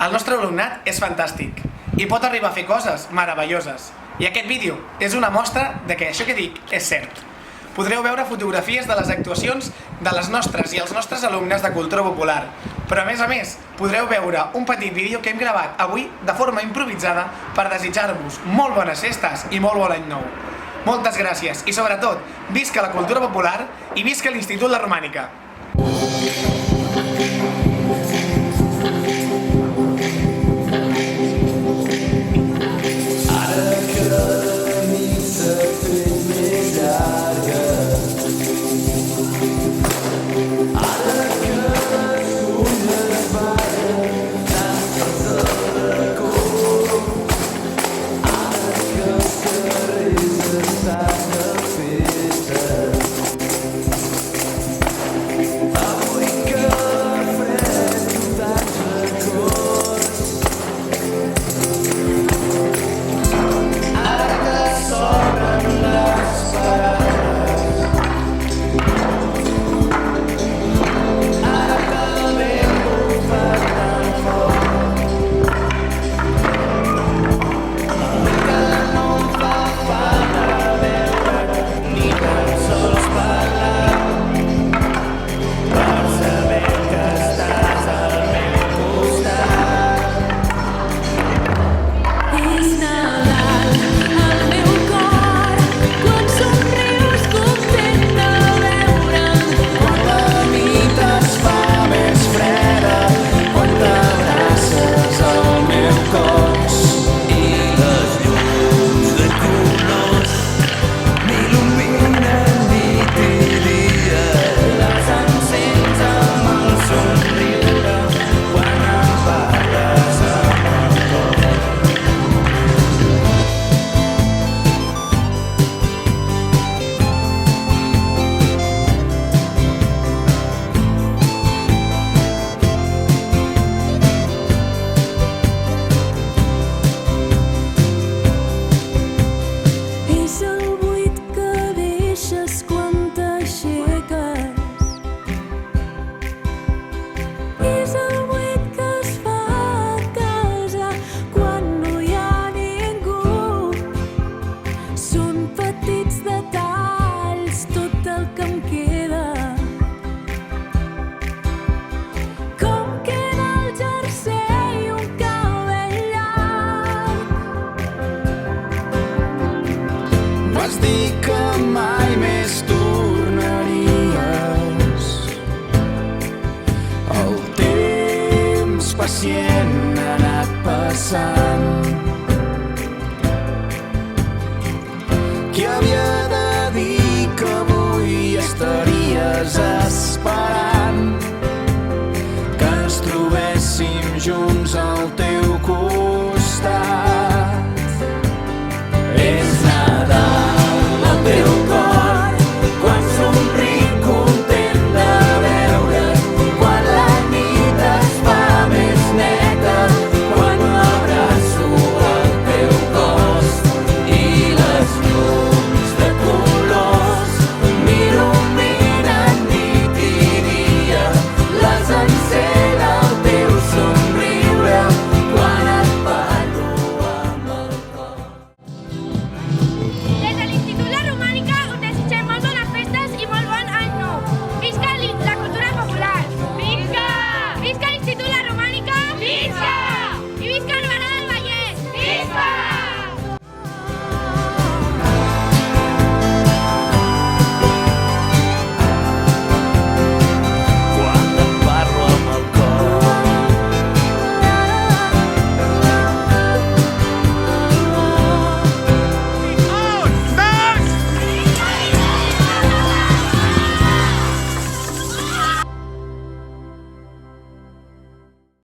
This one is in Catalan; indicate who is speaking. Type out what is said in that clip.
Speaker 1: El nostre alumnat és fantàstic i pot arribar a fer coses meravelloses. I aquest vídeo és una mostra de que això que dic és cert. Podreu veure fotografies de les actuacions de les nostres i els nostres alumnes de cultura popular. Però a més, podreu veure un petit vídeo que hem gravat avui de forma improvisada per desitjar-vos molt bones festes i molt bon any nou. Moltes gràcies i sobretot, visca la cultura popular i visca l'Institut La Romànica!
Speaker 2: Vas dir que mai més tornaries. El temps pacient ha anat passant. Qui havia de dir que avui estaries esperant que ens trobéssim junts